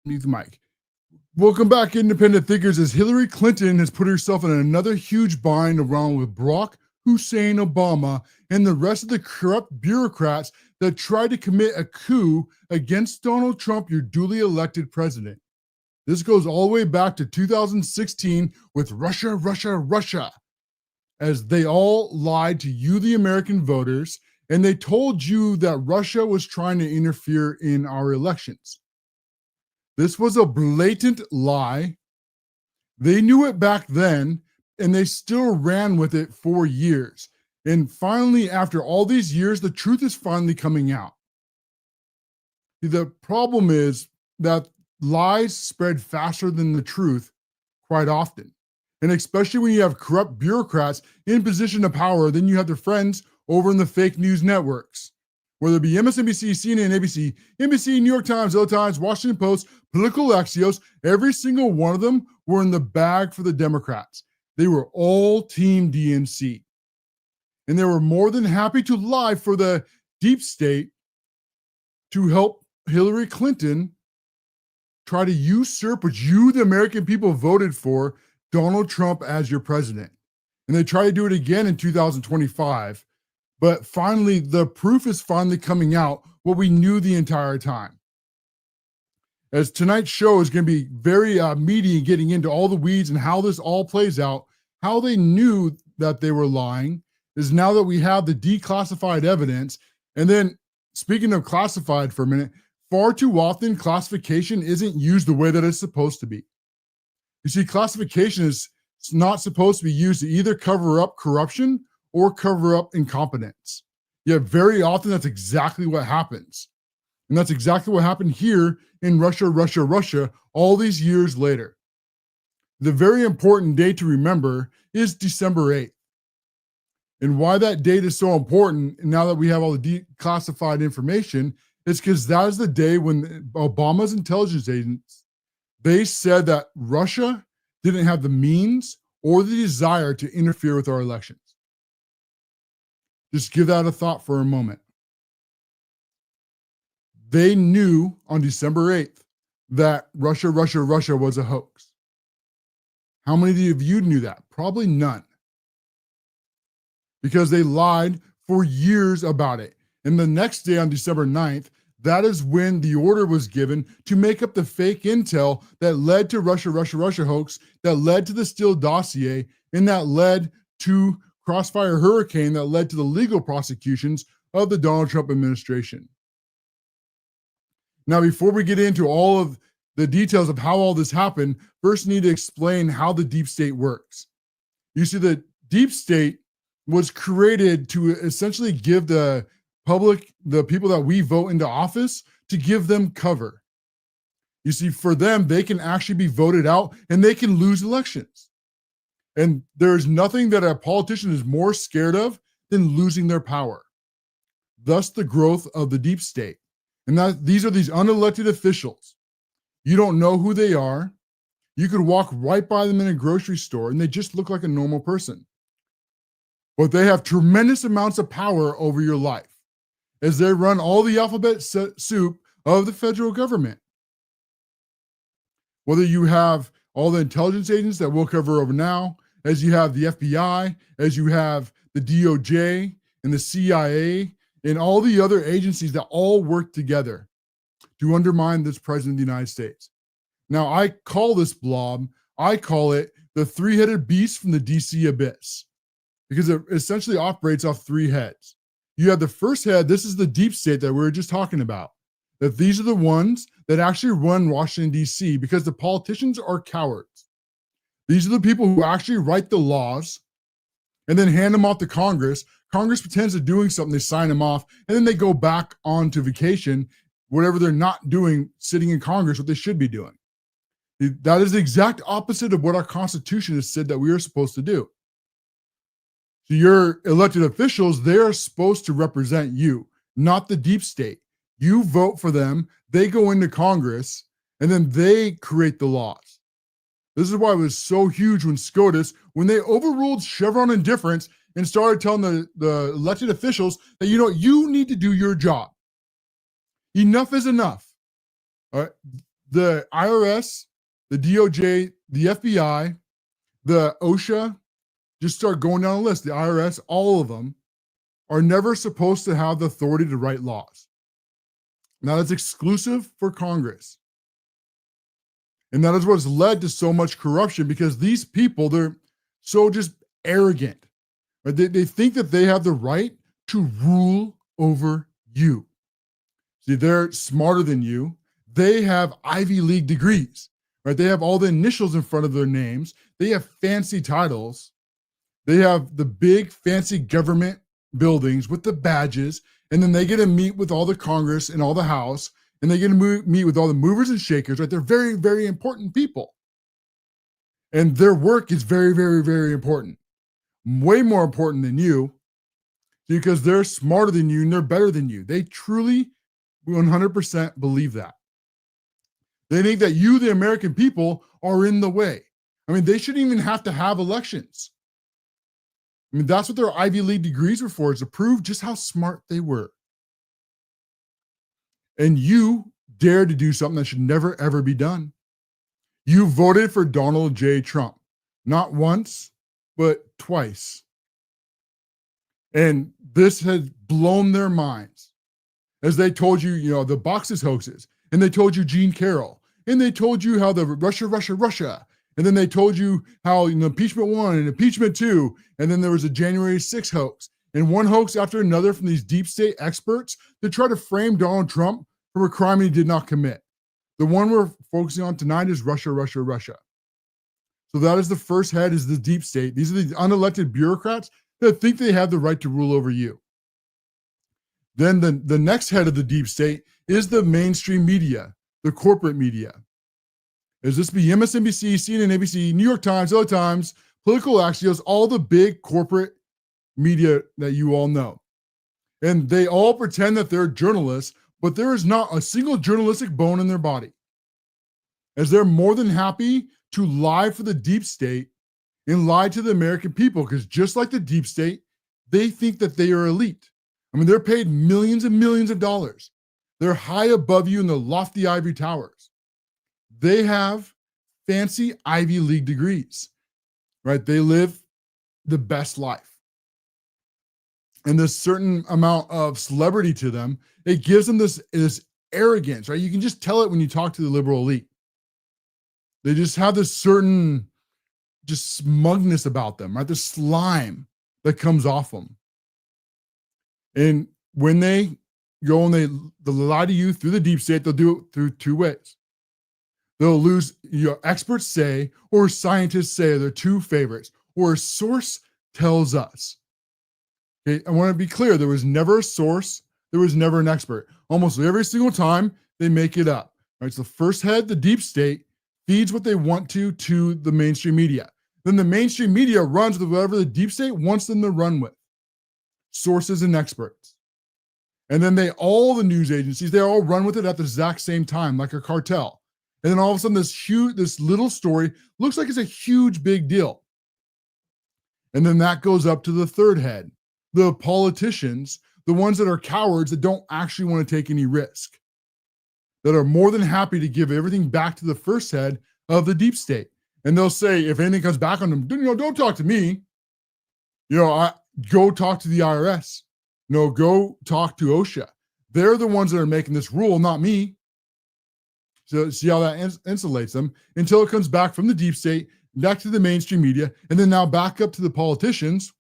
Mute the mic. Welcome back, independent thinkers, as Hillary Clinton has put herself in another huge bind along with Barack Hussein Obama and the rest of the corrupt bureaucrats that tried to commit a coup against Donald Trump, your duly elected president. This goes all the way back to 2016 with Russia, as they all lied to you, the American voters, and they told you that Russia was trying to interfere in our elections. This was a blatant lie. They knew it back then, and they still ran with it for years. And finally, after all these years, the truth is finally coming out. The problem is that lies spread faster than the truth quite often. And especially when you have corrupt bureaucrats in position of power, then you have their friends over in the fake news networks, whether it be MSNBC, CNN, ABC, NBC, New York Times, LA Times, Washington Post, Political Axios. Every single one of them were in the bag for the Democrats. They were all Team DNC. And they were more than happy to lie for the deep state to help Hillary Clinton try to usurp what you, the American people, voted for, Donald Trump as your president. And they try to do it again in 2025. But finally, the proof is finally coming out, what we knew the entire time. As tonight's show is going to be very meaty and getting into all the weeds and how this all plays out, how they knew that they were lying, is now that we have the declassified evidence. And then, speaking of classified for a minute, far too often classification isn't used the way that it's supposed to be. You see, classification is not supposed to be used to either cover up corruption or cover up incompetence. Yet very often that's exactly what happens. And that's exactly what happened here in Russia, all these years later. The very important date to remember is December 8th. And why that date is so important, now that we have all the declassified information, is because that is the day when Obama's intelligence agents, they said that Russia didn't have the means or the desire to interfere with our elections. Just give that a thought for a moment. They knew on December 8th that Russia was a hoax. How many of you knew that? Probably none. Because they lied for years about it. And the next day on December 9th, that is when the order was given to make up the fake intel that led to Russia hoax, that led to the Steele dossier, and that led to Crossfire Hurricane, that led to the legal prosecutions of the Donald Trump administration. Now, before we get into all of the details of how all this happened, first need to explain how the deep state works. You see, the deep state was created to essentially give the public, the people that we vote into office, to give them cover. You see, for them, they can actually be voted out and they can lose elections. And there's nothing that a politician is more scared of than losing their power. Thus, the growth of the deep state. And that these are these unelected officials. You don't know who they are. You could walk right by them in a grocery store and they just look like a normal person. But they have tremendous amounts of power over your life, as they run all the alphabet soup of the federal government. Whether you have all the intelligence agents that we'll cover over now, as you have the FBI, as you have the DOJ and the CIA, and all the other agencies that all work together to undermine this president of the United States. Now, I call this blob, I call it the three-headed beast from the DC abyss, because it essentially operates off three heads. You have the first head, this is the deep state that we were just talking about, that these are the ones that actually run Washington, D.C., because the politicians are cowards. These are the people who actually write the laws and then hand them off to Congress. Congress pretends they're doing something, they sign them off, and then they go back on to vacation, whatever they're not doing, sitting in Congress, what they should be doing. That is the exact opposite of what our Constitution has said that we are supposed to do. So your elected officials, they are supposed to represent you, not the deep state. You vote for them, they go into Congress, and then they create the laws. This is why it was so huge when SCOTUS, when they overruled Chevron indifference and started telling the elected officials that, you know, you need to do your job. Enough is enough. All right. the IRS, the DOJ, the FBI, the OSHA, just start going down the list. The IRS, all of them are never supposed to have the authority to write laws. Now that's exclusive for Congress. And that is what's led to so much corruption, because these people, they're so just arrogant. Right? They think that they have the right to rule over you. See, they're smarter than you. They have Ivy League degrees, right? They have all the initials in front of their names. They have fancy titles. They have the big fancy government buildings with the badges, and then they get to meet with all the Congress and all the House, and they get to meet with all the movers and shakers, right? They're very, very important people. And their work is very, very, very important. Way more important than you, because they're smarter than you and they're better than you. They truly 100% believe that. They think that you, the American people, are in the way. I mean, they shouldn't even have to have elections. I mean, that's what their Ivy League degrees were for, is to prove just how smart they were. And you dare to do something that should never, ever be done. You voted for Donald J. Trump, not once, but twice. And this has blown their minds, as they told you, the boxes hoaxes, and they told you Gene Carroll, and they told you how the Russia, and then they told you how impeachment 1 and impeachment 2, and then there was a January 6th hoax, and one hoax after another from these deep state experts to try to frame Donald Trump for a crime he did not commit. The one we're focusing on tonight is Russia. So that is the first head, is the deep state. These are the unelected bureaucrats that think they have the right to rule over you. Then the next head of the deep state is the mainstream media, the corporate media. Is this be MSNBC, CNN, ABC, New York Times, LA Times, Political Axios, all the big corporate media that you all know. And they all pretend that they're journalists, but there is not a single journalistic bone in their body, as they're more than happy to lie for the deep state and lie to the American people, because just like the deep state, they think that they are elite. I mean, they're paid millions and millions of dollars. They're high above you in the lofty ivory towers. They have fancy Ivy League degrees, right? They live the best life. And this certain amount of celebrity to them, it gives them this arrogance, right? You can just tell it when you talk to the liberal elite. They just have this certain just smugness about them, right? The slime that comes off them. And when they go and they lie to you through the deep state, they'll do it through two ways. They'll lose, experts say, or scientists say, are their two favorites, or a source tells us. Okay, I want to be clear, there was never a source, there was never an expert. Almost every single time, they make it up. Right? So the first head, the deep state, feeds what they want to the mainstream media. Then the mainstream media runs with whatever the deep state wants them to run with. Sources and experts. And then all the news agencies, they all run with it at the exact same time, like a cartel. And then all of a sudden, this little story looks like it's a huge, big deal. And then that goes up to the third head, the politicians, the ones that are cowards that don't actually want to take any risk, that are more than happy to give everything back to the first head of the deep state. And they'll say, if anything comes back on them, don't talk to me. Go talk to the IRS. Go talk to OSHA. They're the ones that are making this rule, not me. So see how that insulates them until it comes back from the deep state, back to the mainstream media, and then now back up to the politicians.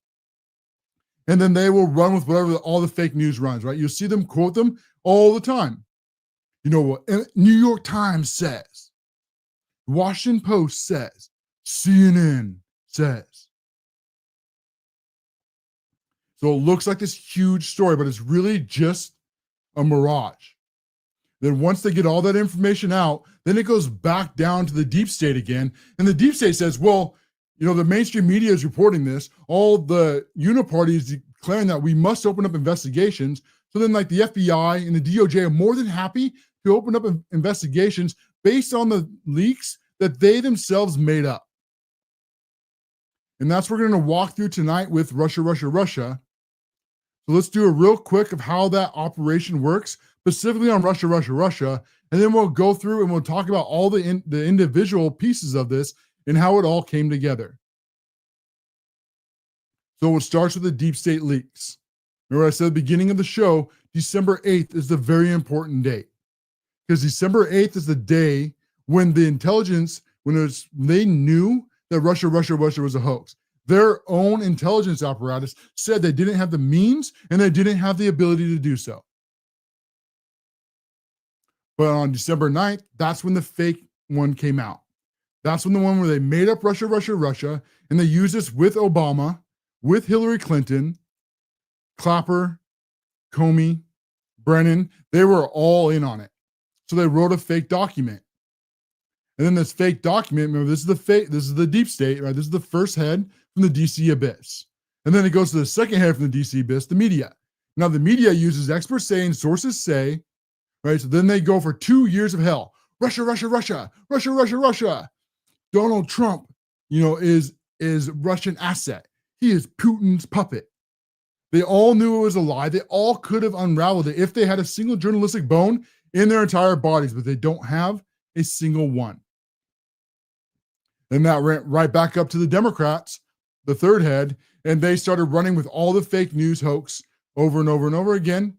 And then they will run with whatever all the fake news runs, right? You'll see them quote them all the time. What New York Times says, Washington Post says, CNN says. So it looks like this huge story, but it's really just a mirage. Then once they get all that information out, then it goes back down to the deep state again. And the deep state says, well, the mainstream media is reporting this. All the uniparty is declaring that we must open up investigations. So then like the FBI and the DOJ are more than happy to open up investigations based on the leaks that they themselves made up. And that's what we're going to walk through tonight with Russia. So let's do a real quick of how that operation works specifically on Russia, and then we'll go through and we'll talk about all the individual pieces of this and how it all came together. So it starts with the deep state leaks. Remember I said at the beginning of the show, December 8th is the very important date. Because December 8th is the day when the intelligence, they knew that Russia was a hoax. Their own intelligence apparatus said they didn't have the means and they didn't have the ability to do so. But on December 9th, that's when the fake one came out. That's when the one where they made up Russia, and they used this with Obama, with Hillary Clinton, Clapper, Comey, Brennan. They were all in on it. So they wrote a fake document. And then this fake document, remember, this is the deep state, right? This is the first head from the DC abyss. And then it goes to the second head from the DC abyss, the media. Now the media uses experts saying, sources say, right? So then they go for 2 years of hell. Russia. Donald Trump, is Russian asset. He is Putin's puppet. They all knew it was a lie. They all could have unraveled it if they had a single journalistic bone in their entire bodies, but they don't have a single one. And that went right back up to the Democrats, the third head, and they started running with all the fake news hoax over and over again,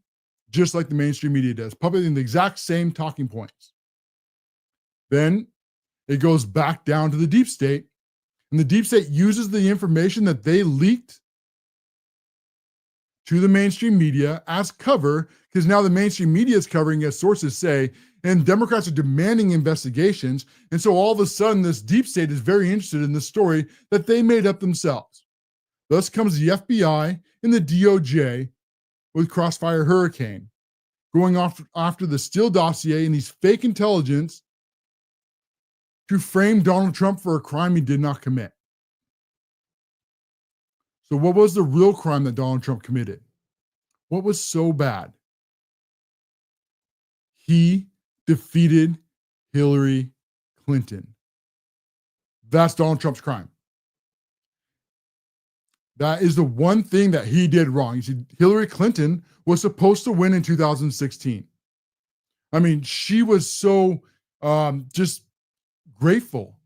just like the mainstream media does, puppeting the exact same talking points. Then it goes back down to the deep state, and the deep state uses the information that they leaked to the mainstream media as cover, because now the mainstream media is covering, as sources say, and Democrats are demanding investigations. And so all of a sudden, this deep state is very interested in the story that they made up themselves. Thus comes the FBI and the DOJ with Crossfire Hurricane, going off after the Steele dossier and these fake intelligence to frame Donald Trump for a crime he did not commit. So what was the real crime that Donald Trump committed? What was so bad? He defeated Hillary Clinton. That's Donald Trump's crime. That is the one thing that he did wrong. You see, Hillary Clinton was supposed to win in 2016. I mean, she was so just grateful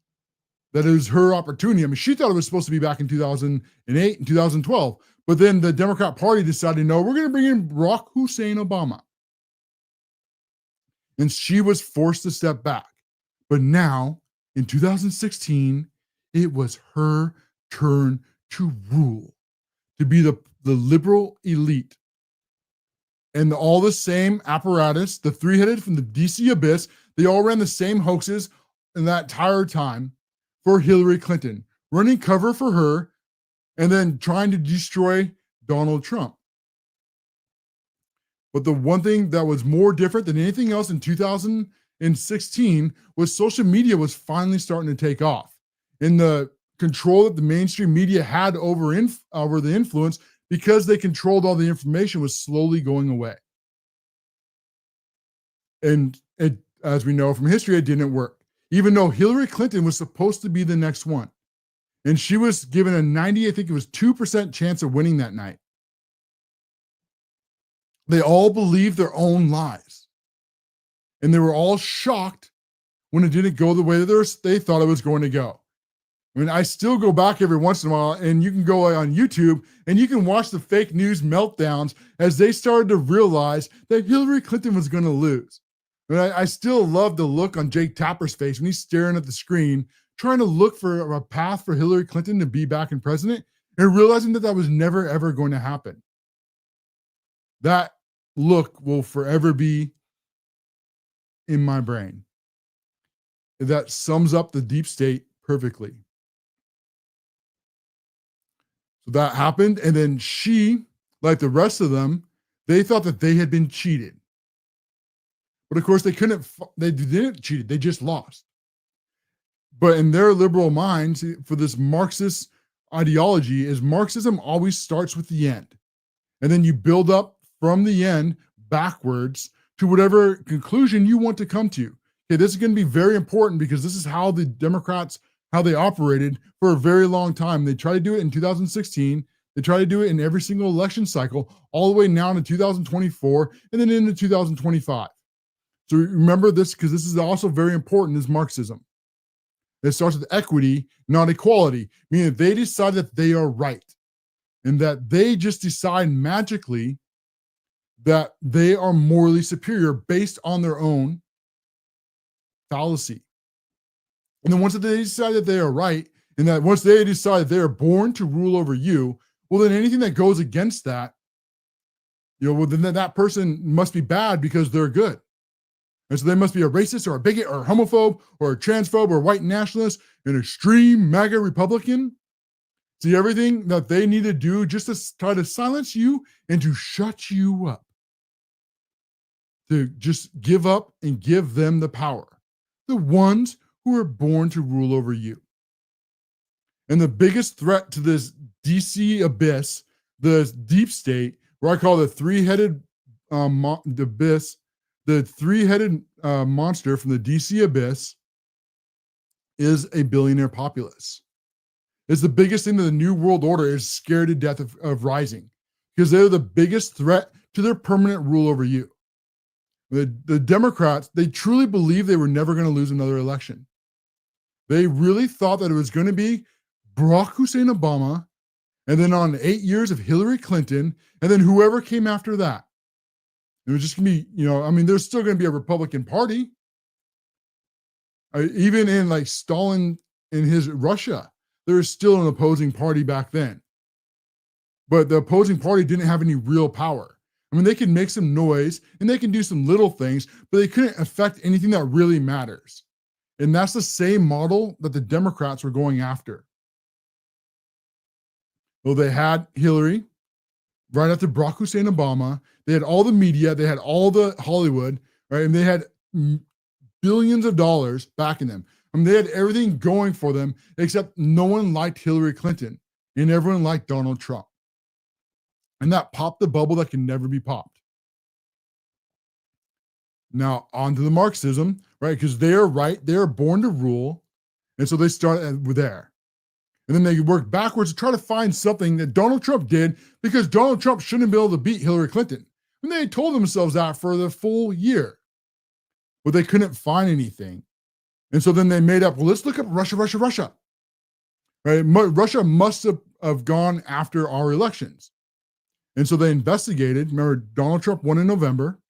that it was her opportunity. I mean, she thought it was supposed to be back in 2008 and 2012. But then the Democrat Party decided, no, we're going to bring in Barack Hussein Obama. And she was forced to step back. But now, in 2016, it was her turn to rule, to be the liberal elite. And all the same apparatus, the three-headed from the DC abyss, they all ran the same hoaxes in that entire time for Hillary Clinton, running cover for her, and then trying to destroy Donald Trump. But the one thing that was more different than anything else in 2016 was social media was finally starting to take off. And the control that the mainstream media had over the influence, because they controlled all the information, was slowly going away. And it, as we know from history, it didn't work. Even though Hillary Clinton was supposed to be the next one. And she was given a 2% chance of winning that night. They all believed their own lies. And they were all shocked when it didn't go the way that they thought it was going to go. I mean, I still go back every once in a while, and you can go on YouTube and you can watch the fake news meltdowns as they started to realize that Hillary Clinton was going to lose. And I still love the look on Jake Tapper's face when he's staring at the screen, trying to look for a path for Hillary Clinton to be back in president, and realizing that that was never, ever going to happen. That look will forever be in my brain. That sums up the deep state perfectly. So that happened, and then she, like the rest of them, they thought that they had been cheated. But of course, they didn't cheat, they just lost. But in their liberal minds, for this Marxist ideology, is Marxism always starts with the end. And then you build up from the end backwards to whatever conclusion you want to come to. Okay, this is going to be very important because this is how the Democrats, how they operated for a very long time. They tried to do it in 2016. They try to do it in every single election cycle, all the way now to 2024 and then into 2025. So remember this, because this is also very important, is Marxism. It starts with equity, not equality, meaning that they decide that they are right and that they just decide magically that they are morally superior based on their own fallacy. And then once they decide that they are right, and that once they decide that they are born to rule over you, well, then anything that goes against that, well, then that person must be bad because they're good. And so they must be a racist or a bigot or a homophobe or a transphobe or a white nationalist, an extreme MAGA Republican. See, everything that they need to do just to try to silence you and to shut you up. To just give up and give them the power. The ones who are born to rule over you. And the biggest threat to this DC abyss, the deep state, where I call the three-headed abyss, the three-headed monster from the DC abyss, is a billionaire populace. It's the biggest thing that the New World Order is scared to death of rising, because they're the biggest threat to their permanent rule over you. The Democrats, they truly believe they were never going to lose another election. They really thought that it was going to be Barack Hussein Obama, and then on 8 years of Hillary Clinton, and then whoever came after that. It was just going to be, there's still going to be a Republican Party. Even in like Stalin in his Russia, there was still an opposing party back then. But the opposing party didn't have any real power. They can make some noise and they can do some little things, but they couldn't affect anything that really matters. And that's the same model that the Democrats were going after. Well, they had Hillary right after Barack Hussein Obama. They had all the media, they had all the Hollywood, right? And they had billions of dollars backing them. They had everything going for them, except no one liked Hillary Clinton and everyone liked Donald Trump. And that popped the bubble that can never be popped. Now, on to the Marxism, right? Because they are right. They are born to rule. And so they start there. And then they work backwards to try to find something that Donald Trump did, because Donald Trump shouldn't be able to beat Hillary Clinton. And they told themselves that for the full year. But they couldn't find anything. And so then they made up, well, let's look up Russia. Right? Russia must have gone after our elections. And so they investigated. Remember, Donald Trump won in November.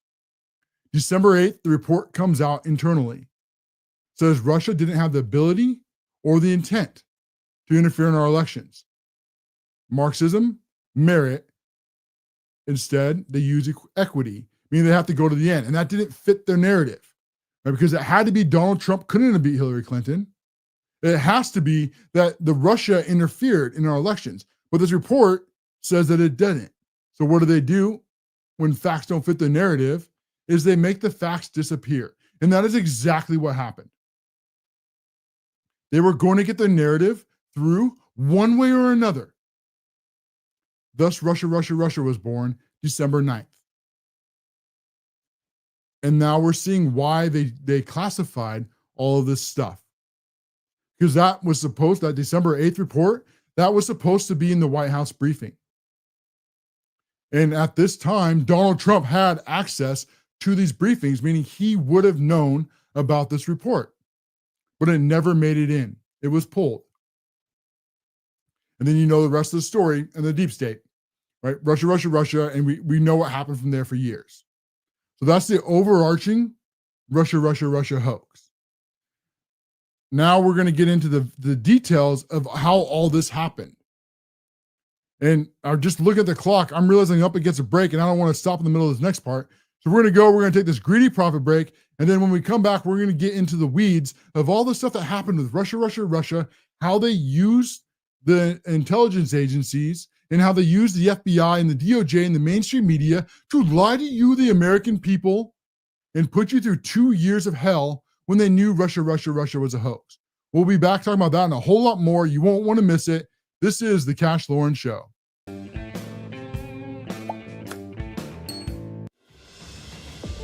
December 8th, the report comes out internally. It says Russia didn't have the ability or the intent to interfere in our elections. Marxism, merit. Instead, they use equity, meaning they have to go to the end. And that didn't fit their narrative, right? Because it had to be Donald Trump couldn't have beat Hillary Clinton. It has to be that the Russia interfered in our elections. But this report says that it didn't. So what do when facts don't fit the narrative? Is they make the facts disappear. And that is exactly what happened. They were going to get the narrative through one way or another. Thus, Russia was born December 9th. And now we're seeing why they classified all of this stuff. Because that December 8th report, that was supposed to be in the White House briefing. And at this time, Donald Trump had access to these briefings, meaning he would have known about this report. But it never made it in. It was pulled. And then you know the rest of the story and the deep state, right? Russia, and we know what happened from there for years. So that's the overarching Russia hoax. Now we're going to get into the details of how all this happened. And I just look at the clock. I'm realizing up against a break, and I don't want to stop in the middle of this next part. So we're going to take this greedy profit break. And then when we come back, we're going to get into the weeds of all the stuff that happened with Russia, how they used the intelligence agencies and how they used the FBI and the DOJ and the mainstream media to lie to you, the American people, and put you through 2 years of hell when they knew Russia was a hoax. We'll be back talking about that and a whole lot more. You won't want to miss it. This is the Cash Loren Show.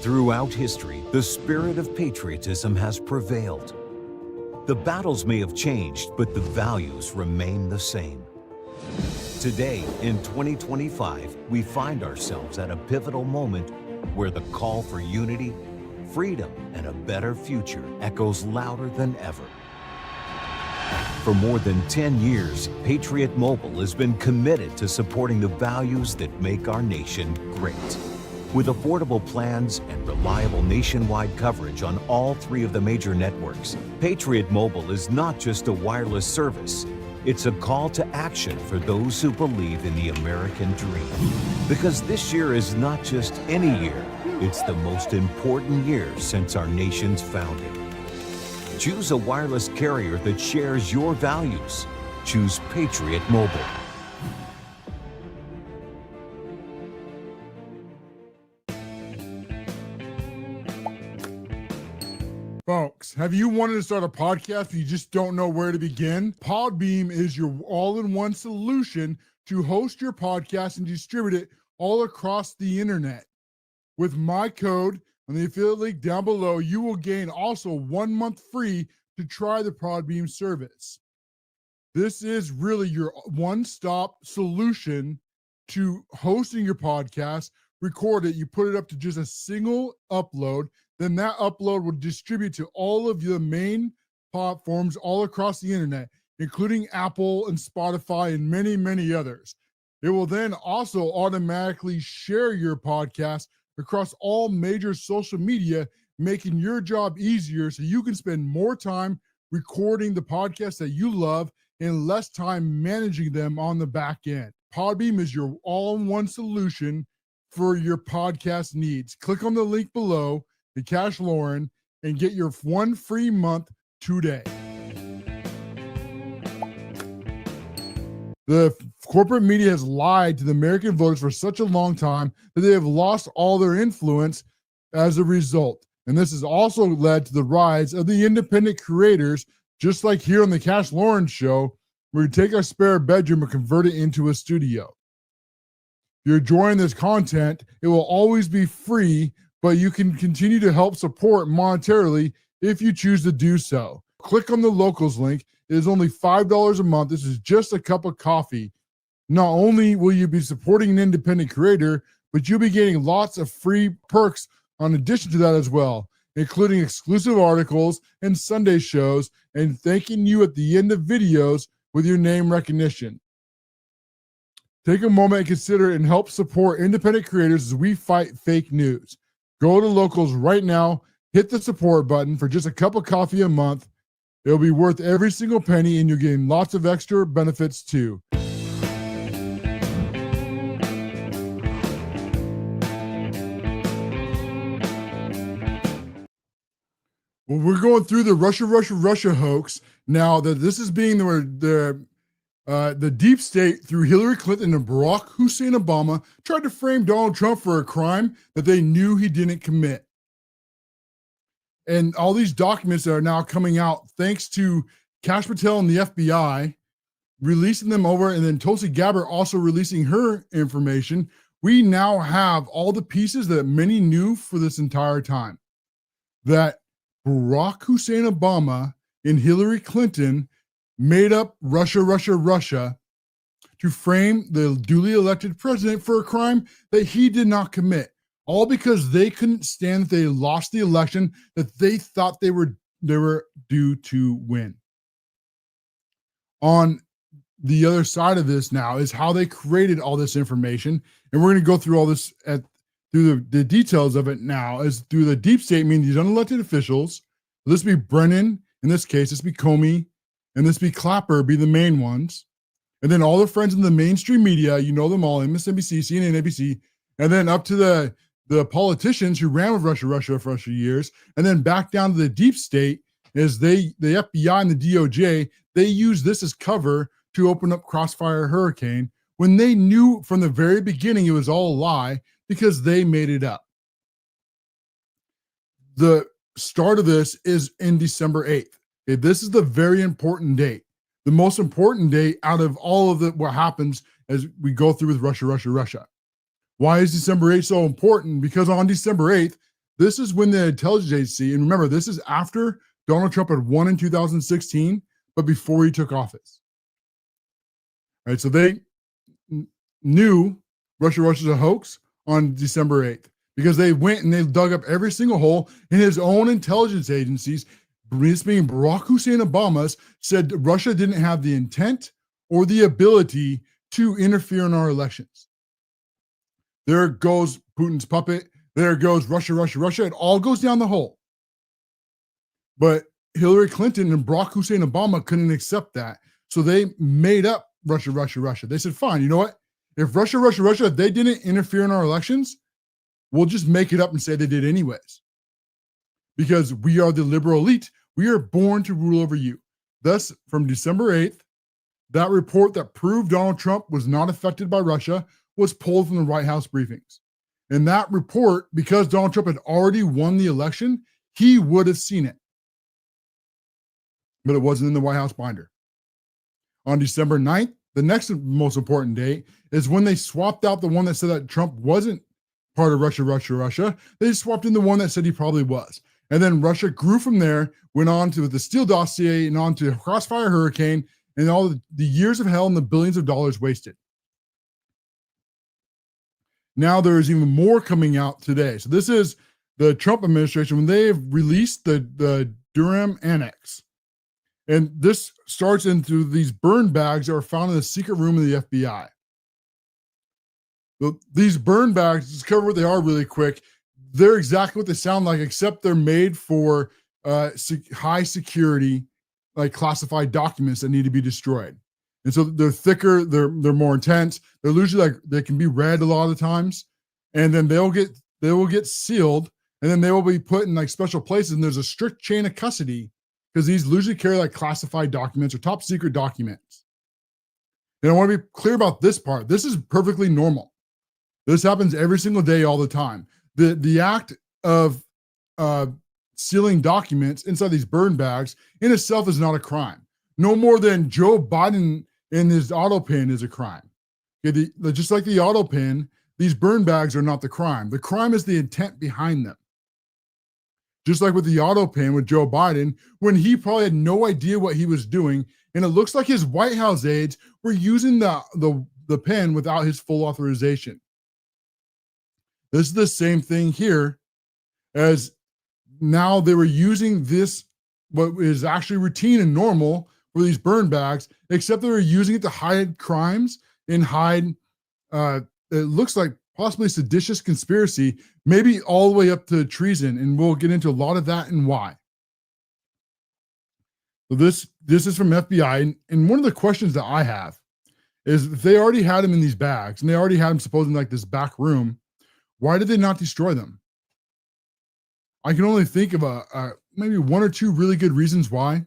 Throughout history, the spirit of patriotism has prevailed. The battles may have changed, but the values remain the same. Today, in 2025, we find ourselves at a pivotal moment where the call for unity, freedom, and a better future echoes louder than ever. For more than 10 years, Patriot Mobile has been committed to supporting the values that make our nation great. With affordable plans and reliable nationwide coverage on all 3 of the major networks, Patriot Mobile is not just a wireless service. It's a call to action for those who believe in the American dream. Because this year is not just any year, it's the most important year since our nation's founding. Choose a wireless carrier that shares your values. Choose Patriot Mobile. Folks, have you wanted to start a podcast but you just don't know where to begin? Podbeam is your all-in-one solution to host your podcast and distribute it all across the internet. With my code on the affiliate link down below, you will gain also 1 month free to try the Podbeam service. This is really your one-stop solution to hosting your podcast. Record it, you put it up to just a single upload, then that upload will distribute to all of the main platforms all across the internet, including Apple and Spotify and many, many others. It will then also automatically share your podcast across all major social media, making your job easier so you can spend more time recording the podcasts that you love and less time managing them on the back end. Podbeam is your all-in-one solution for your podcast needs. Click on the link below, the CASHLOREN, and get your 1 free month today. The corporate media has lied to the American voters for such a long time that they have lost all their influence as a result. And this has also led to the rise of the independent creators, just like here on the CASHLOREN show, where we take our spare bedroom and convert it into a studio. If you're enjoying this content, it will always be free, but you can continue to help support monetarily if you choose to do so. Click on the locals link. It is only $5 a month. This is just a cup of coffee. Not only will you be supporting an independent creator, but you'll be getting lots of free perks in addition to that as well, including exclusive articles and Sunday shows, and thanking you at the end of videos with your name recognition. Take a moment and consider and help support independent creators as we fight fake news. Go to locals right now, hit the support button for just a cup of coffee a month. It'll be worth every single penny, and you're getting lots of extra benefits too. Well, we're going through the Russia hoax now. That this is being the deep state through Hillary Clinton and Barack Hussein Obama tried to frame Donald Trump for a crime that they knew he didn't commit. And all these documents that are now coming out, thanks to Patel and the FBI, releasing them over, and then Tulsi Gabbard also releasing her information, we now have all the pieces that many knew for this entire time. That Barack Hussein Obama and Hillary Clinton made up Russia to frame the duly elected president for a crime that he did not commit. All because they couldn't stand that they lost the election that they thought they were due to win. On the other side of this now is how they created all this information, and we're going to go through all this through the details of it now. As through the deep state, meaning these unelected officials. This be Brennan in this case. This be Comey, and this be Clapper be the main ones, and then all the friends in the mainstream media. You know them all: MSNBC, CNN, ABC, and then up to the politicians who ran with Russia for a few years, and then back down to the deep state is the FBI and the DOJ. They use this as cover to open up Crossfire Hurricane when they knew from the very beginning it was all a lie because they made it up. The start of this is in December 8th. Okay, this is the very important date. The most important date out of all of what happens as we go through with Russia. Why is December 8th so important? Because on December 8th, this is when the intelligence agency, and remember, this is after Donald Trump had won in 2016, but before he took office. All right, so knew Russia's a hoax on December 8th because they went and they dug up every single hole in his own intelligence agencies. This being Barack Hussein Obama's said Russia didn't have the intent or the ability to interfere in our elections. There goes Putin's puppet. There goes Russia. It all goes down the hole. But Hillary Clinton and Barack Hussein Obama couldn't accept that. So they made up Russia. They said, fine, you know what? If Russia, if they didn't interfere in our elections, we'll just make it up and say they did anyways. Because we are the liberal elite. We are born to rule over you. Thus, from December 8th, that report that proved Donald Trump was not affected by Russia was pulled from the White House briefings. And that report, because Donald Trump had already won the election, he would have seen it. But it wasn't in the White House binder. On December 9th, the next most important date, is when they swapped out the one that said that Trump wasn't part of Russia. They swapped in the one that said he probably was. And then Russia grew from there, went on to the Steele dossier and on to Crossfire Hurricane and all the years of hell and the billions of dollars wasted. Now there is even more coming out today. So this is the Trump administration when they have released the Durham Annex. And this starts into these burn bags that are found in the secret room of the FBI. These burn bags, just cover what they are really quick. They're exactly what they sound like, except they're made for high security, like classified documents that need to be destroyed. And so they're thicker, they're more intense. They're usually like they can be read a lot of the times, and then they will get sealed, and then they will be put in like special places. And there's a strict chain of custody because these usually carry like classified documents or top secret documents. And I want to be clear about this part. This is perfectly normal. This happens every single day, all the time. The act of sealing documents inside these burn bags in itself is not a crime. No more than Joe Biden in his auto pin is a crime. Okay, just like the auto pin, these burn bags are not the crime. The crime is the intent behind them. Just like with the auto pin with Joe Biden, when he probably had no idea what he was doing, and it looks like his White House aides were using the pen without his full authorization. This is the same thing here, as now they were using this, what is actually routine and normal for these burn bags, except they were using it to hide crimes and hide, it looks like possibly seditious conspiracy, maybe all the way up to treason. And we'll get into a lot of that and why. So this is from FBI. And one of the questions that I have is if they already had them in these bags and they already had them supposedly like this back room, why did they not destroy them? I can only think of maybe one or two really good reasons why.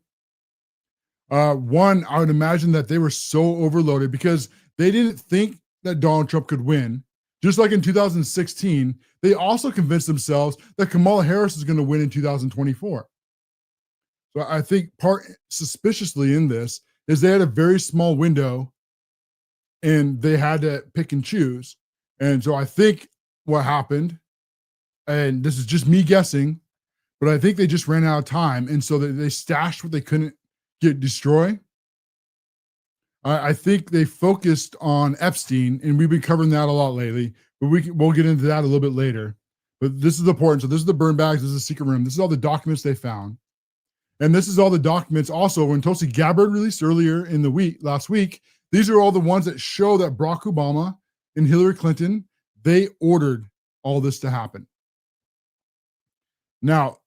One, I would imagine that they were so overloaded because they didn't think that Donald Trump could win. Just like in 2016, they also convinced themselves that Kamala Harris is going to win in 2024. So I think part suspiciously in this is they had a very small window and they had to pick and choose. And so I think what happened, and this is just me guessing, but I think they just ran out of time. And so they stashed what they couldn't destroy. I think they focused on Epstein, and we've been covering that a lot lately, but we'll get into that a little bit later. But this is important. So this is the burn bags. This is the secret room. This is all the documents they found. And this is all the documents also when Tulsi Gabbard released earlier in the last week. These are all the ones that show that Barack Obama and Hillary Clinton, they ordered all this to happen. Now,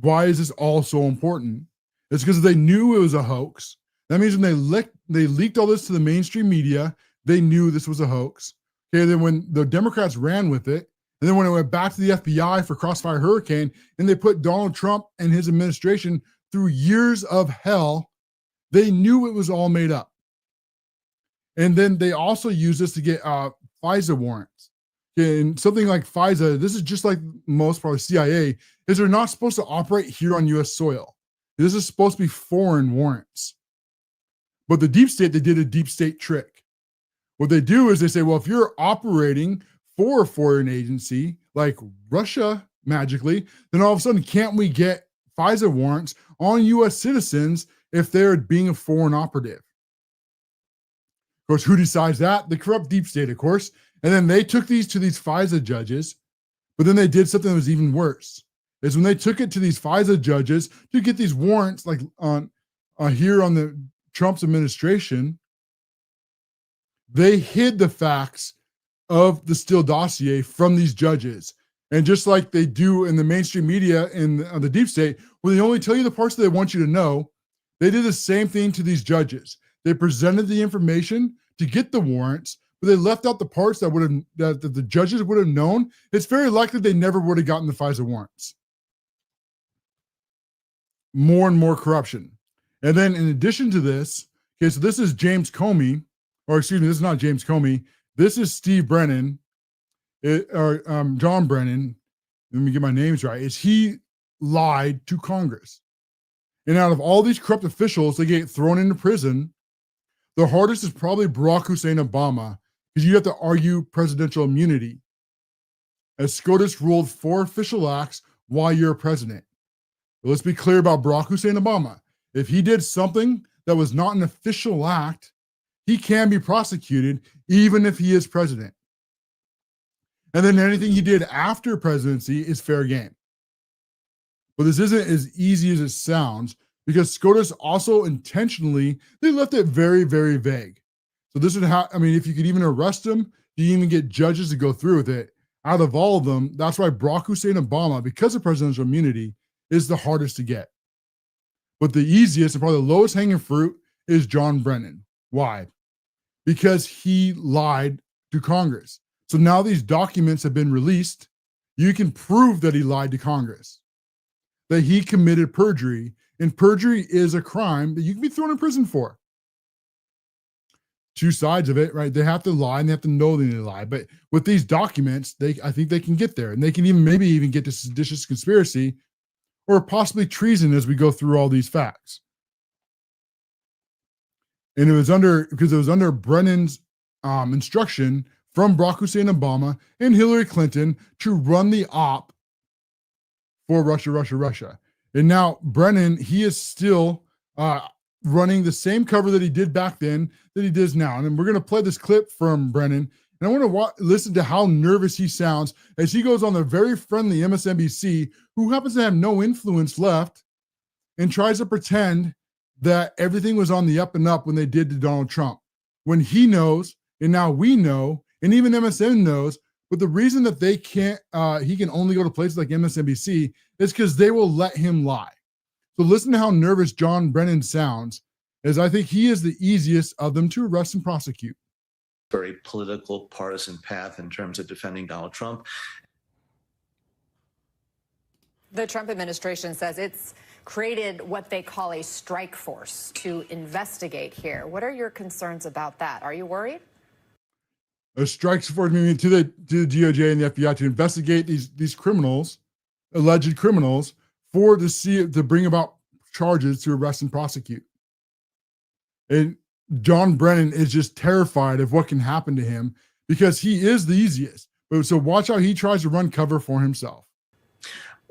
why is this all so important? It's because they knew it was a hoax. That means when they leaked all this to the mainstream media, they knew this was a hoax. Okay, then when the Democrats ran with it, and then when it went back to the FBI for Crossfire Hurricane, and they put Donald Trump and his administration through years of hell, they knew it was all made up. And then they also used this to get FISA warrants. Okay, and something like FISA, this is just like most probably CIA, is they're not supposed to operate here on U.S. soil. This is supposed to be foreign warrants. But the deep state, they did a deep state trick. What they do is they say, well, if you're operating for a foreign agency like Russia magically, then all of a sudden, can't we get FISA warrants on U.S. citizens if they're being a foreign operative? course, who decides that? The corrupt deep state, of course. And then they took these to these FISA judges, but then they did something that was even worse. Is when they took it to these FISA judges to get these warrants, like on here on the Trump's administration, they hid the facts of the Steele dossier from these judges. And just like they do in the mainstream media in the deep state, where they only tell you the parts that they want you to know, they did the same thing to these judges. They presented the information to get the warrants, but they left out the parts that that the judges would have known. It's very likely they never would have gotten the FISA warrants. More and more corruption. And then in addition to this, okay, so this is James Comey, or excuse me, this is not James Comey. This is Steve Brennan, John Brennan. Let me get my names right. Is he lied to Congress? And out of all these corrupt officials that get thrown into prison, the hardest is probably Barack Hussein Obama, because you have to argue presidential immunity, as SCOTUS ruled 4 official acts while you're president. But let's be clear about Barack Hussein Obama. If he did something that was not an official act, he can be prosecuted even if he is president. And then anything he did after presidency is fair game. But this isn't as easy as it sounds, because SCOTUS also intentionally, they left it very, very vague. So this would have, I mean, if you could even arrest him, you even get judges to go through with it. Out of all of them, that's why Barack Hussein Obama, because of presidential immunity, is the hardest to get. But the easiest and probably the lowest hanging fruit is John Brennan. Why? Because he lied to Congress. So now these documents have been released. You can prove that he lied to Congress, that he committed perjury, and perjury is a crime that you can be thrown in prison for. Two sides of it, right? They have to lie and they have to know they lie. But with these documents, I think they can get there, and they can maybe even get to seditious conspiracy or possibly treason as we go through all these facts. And because it was under Brennan's instruction from Barack Hussein Obama and Hillary Clinton to run the op for Russia. And now Brennan, he is still running the same cover that he did back then that he does now. And we're going to play this clip from Brennan. And I want to listen to how nervous he sounds as he goes on the very friendly MSNBC, who happens to have no influence left, and tries to pretend that everything was on the up and up when they did to Donald Trump. When he knows, and now we know, and even MSN knows, but the reason that they can't, he can only go to places like MSNBC is because they will let him lie. So listen to how nervous John Brennan sounds, as I think he is the easiest of them to arrest and prosecute. Very political, partisan path in terms of defending Donald Trump. The Trump administration says it's created what they call a strike force to investigate here. What are your concerns about that? Are you worried? A strike force to the DOJ and the FBI to investigate these criminals, alleged criminals, to bring about charges to arrest and prosecute. And John Brennan is just terrified of what can happen to him because he is the easiest. So watch how he tries to run cover for himself.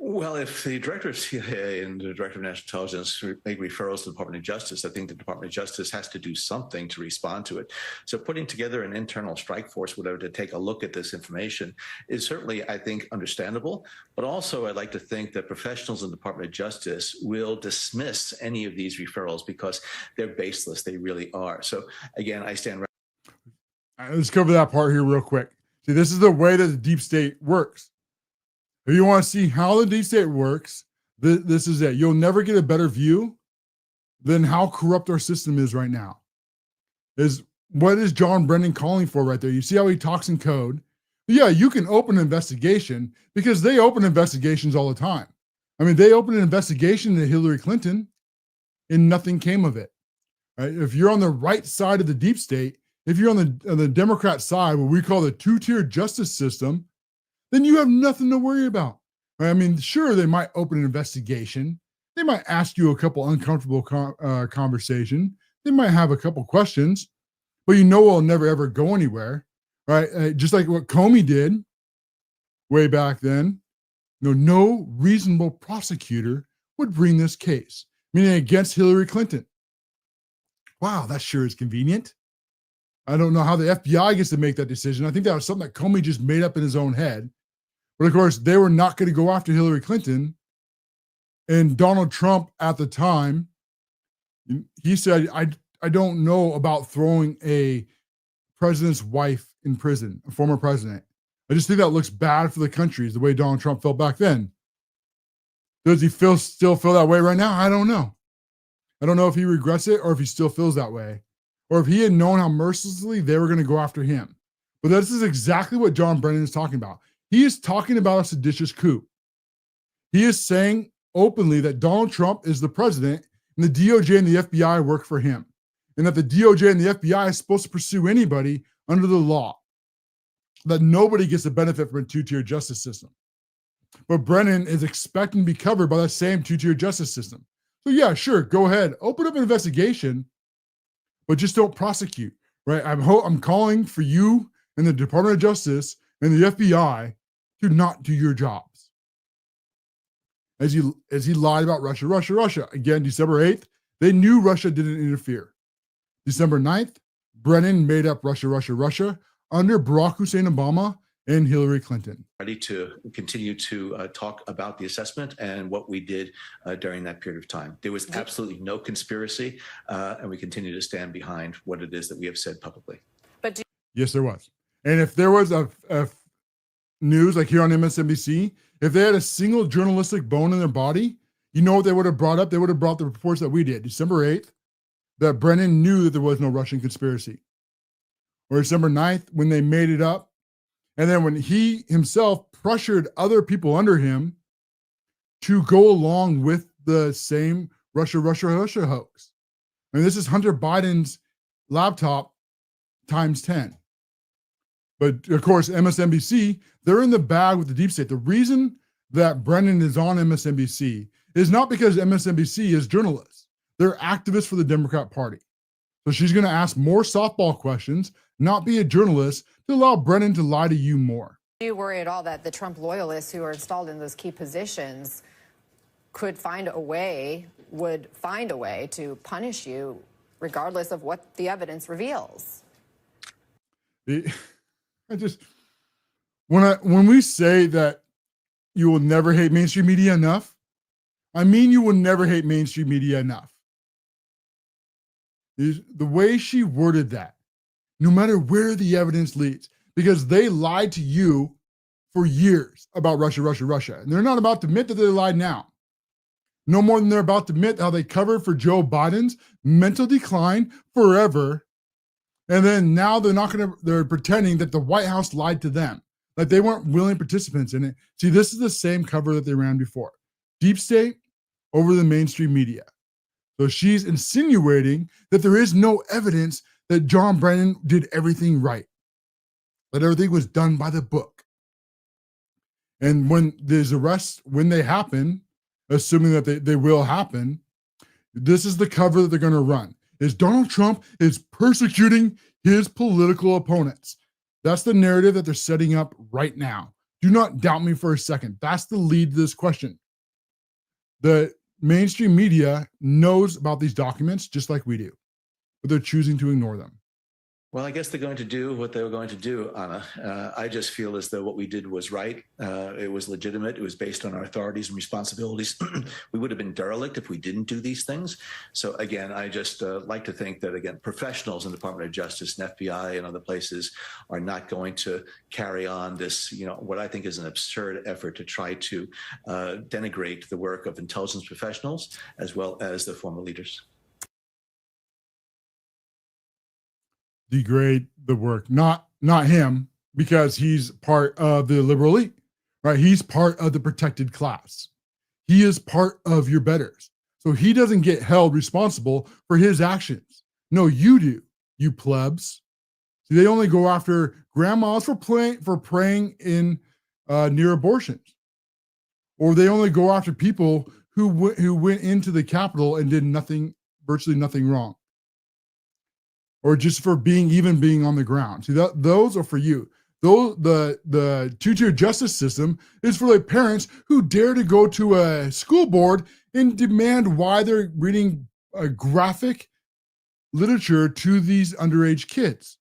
Well, if the director of CIA and the director of national intelligence make referrals to the Department of Justice, I think the Department of Justice has to do something to respond to it. So putting together an internal strike force, whatever, to take a look at this information is certainly, I think, understandable. But also, I'd like to think that professionals in the Department of Justice will dismiss any of these referrals because they're baseless. They really are. So again, I stand. Let's cover that part here real quick. See, this is the way that the deep state works. If you want to see how the deep state works, this is it. You'll never get a better view than how corrupt our system is right now. What is John Brennan calling for right there? You see how he talks in code? Yeah, you can open an investigation because they open investigations all the time. I mean, they opened an investigation into Hillary Clinton and nothing came of it. Right? If you're on the right side of the deep state, if you're on the Democrat side, what we call the two-tier justice system, then you have nothing to worry about. I mean, sure, they might open an investigation. They might ask you a couple uncomfortable conversation. They might have a couple questions, but you know it'll never, ever go anywhere, right? Just like what Comey did way back then. No reasonable prosecutor would bring this case, meaning against Hillary Clinton. Wow, that sure is convenient. I don't know how the FBI gets to make that decision. I think that was something that Comey just made up in his own head. But of course, they were not going to go after Hillary Clinton. And Donald Trump at the time, he said, I don't know about throwing a president's wife in prison, a former president. I just think that looks bad for the country, is the way Donald Trump felt back then. Does he still feel that way right now? I don't know. I don't know if he regrets it or if he still feels that way, or if he had known how mercilessly they were going to go after him. But this is exactly what John Brennan is talking about. He is talking about a seditious coup. He is saying openly that Donald Trump is the president and the DOJ and the FBI work for him, and that the DOJ and the FBI is supposed to pursue anybody under the law, that nobody gets the benefit from a two-tier justice system. But Brennan is expecting to be covered by that same two-tier justice system. So yeah, sure, go ahead, open up an investigation, but just don't prosecute, right? I'm calling for you and the Department of Justice and the FBI to not do your jobs. As he lied about Russia. Again, December 8th, they knew Russia didn't interfere. December 9th, Brennan made up Russia under Barack Hussein Obama and Hillary Clinton. Ready to continue to talk about the assessment and what we did during that period of time. There was absolutely no conspiracy, and we continue to stand behind what it is that we have said publicly. But yes, there was. And if there was a news like here on MSNBC, if they had a single journalistic bone in their body, you know what they would have brought up? They would have brought the reports that we did. December 8th, that Brennan knew that there was no Russian conspiracy. Or December 9th, when they made it up. And then when he himself pressured other people under him to go along with the same Russia hoax. I mean, this is Hunter Biden's laptop times 10. But of course, MSNBC, they're in the bag with the deep state. The reason that Brennan is on MSNBC is not because MSNBC is journalists. They're activists for the Democrat Party. So she's going to ask more softball questions, not be a journalist, to allow Brennan to lie to you more. Do you worry at all that the Trump loyalists who are installed in those key positions would find a way to punish you regardless of what the evidence reveals? When we say that you will never hate mainstream media enough, I mean you will never hate mainstream media enough. The way she worded that, no matter where the evidence leads, because they lied to you for years about Russia. And they're not about to admit that they lied now. No more than they're about to admit how they covered for Joe Biden's mental decline forever. And then now they're pretending that the White House lied to them, like they weren't willing participants in it. See, this is the same cover that they ran before. Deep state over the mainstream media. So she's insinuating that there is no evidence that John Brennan did everything right, that everything was done by the book. And when these arrests, when they happen, assuming that they will happen, this is the cover that they're going to run. Is Donald Trump is persecuting his political opponents. That's the narrative that they're setting up right now. Do not doubt me for a second. That's the lead to this question. The mainstream media knows about these documents just like we do, but they're choosing to ignore them. Well, I guess they're going to do what they were going to do, Anna. I just feel as though what we did was right. It was legitimate. It was based on our authorities and responsibilities. We would have been derelict if we didn't do these things. So again, I just like to think that, again, professionals in the Department of Justice and FBI and other places are not going to carry on this, what I think is an absurd effort to try to denigrate the work of intelligence professionals as well as the former leaders. Degrade the work, not him, because he's part of the liberal elite, right? He's part of the protected class. He is part of your betters. So he doesn't get held responsible for his actions. No, you do, you plebs. See, they only go after grandmas for praying in near abortions, or they only go after people who went into the Capitol and did virtually nothing wrong. Or just for being on the ground. See, those are for you. The two-tier justice system is for the parents who dare to go to a school board and demand why they're reading graphic literature to these underage kids.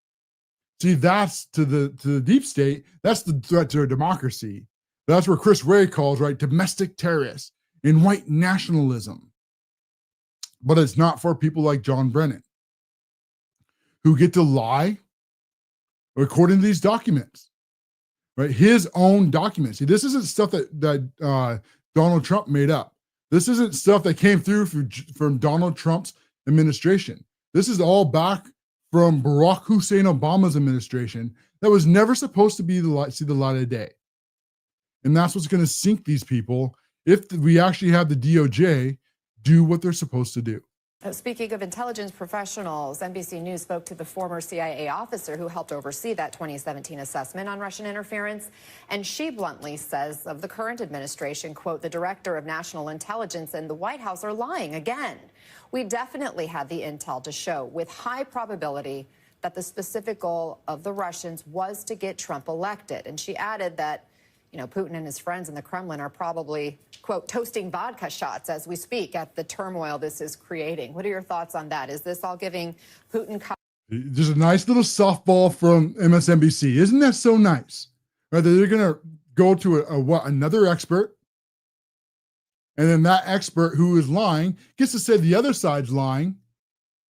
See, that's to the deep state. That's the threat to our democracy. That's where Chris Wray calls, right, domestic terrorists and white nationalism. But it's not for people like John Brennan, who get to lie according to these documents, right? His own documents. See, this isn't stuff that Donald Trump made up. This isn't stuff that came through from Donald Trump's administration. This is all back from Barack Hussein Obama's administration that was never supposed to see the light of day. And that's what's going to sink these people if we actually have the DOJ do what they're supposed to do. Speaking of intelligence professionals, NBC News spoke to the former CIA officer who helped oversee that 2017 assessment on Russian interference. And she bluntly says of the current administration, quote, the director of national intelligence and the White House are lying again. We definitely had the intel to show with high probability that the specific goal of the Russians was to get Trump elected. And she added that, you know, Putin and his friends in the Kremlin are probably, quote, toasting vodka shots as we speak at the turmoil this is creating. What are your thoughts on that? Is this all giving Putin... Just a nice little softball from MSNBC. Isn't that so nice? Right? They're going to go to another expert, and then that expert who is lying gets to say the other side's lying,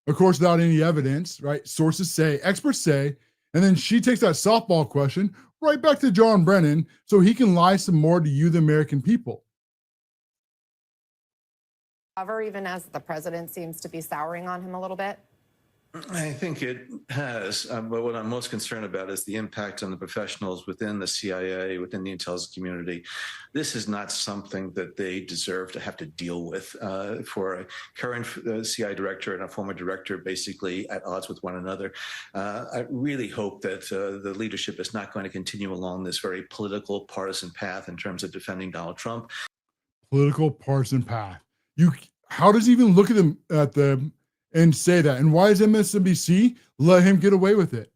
of course, without any evidence, right? Sources say, experts say, and then she takes that softball question right back to John Brennan so he can lie some more to you, the American people. Even as the president seems to be souring on him a little bit? I think it has, but what I'm most concerned about is the impact on the professionals within the CIA, within the intelligence community. This is not something that they deserve to have to deal with. For a current CIA director and a former director basically at odds with one another, I really hope that the leadership is not going to continue along this very political, partisan path in terms of defending Donald Trump. Political, partisan path. How does he even look at them and say that? And why does MSNBC let him get away with it?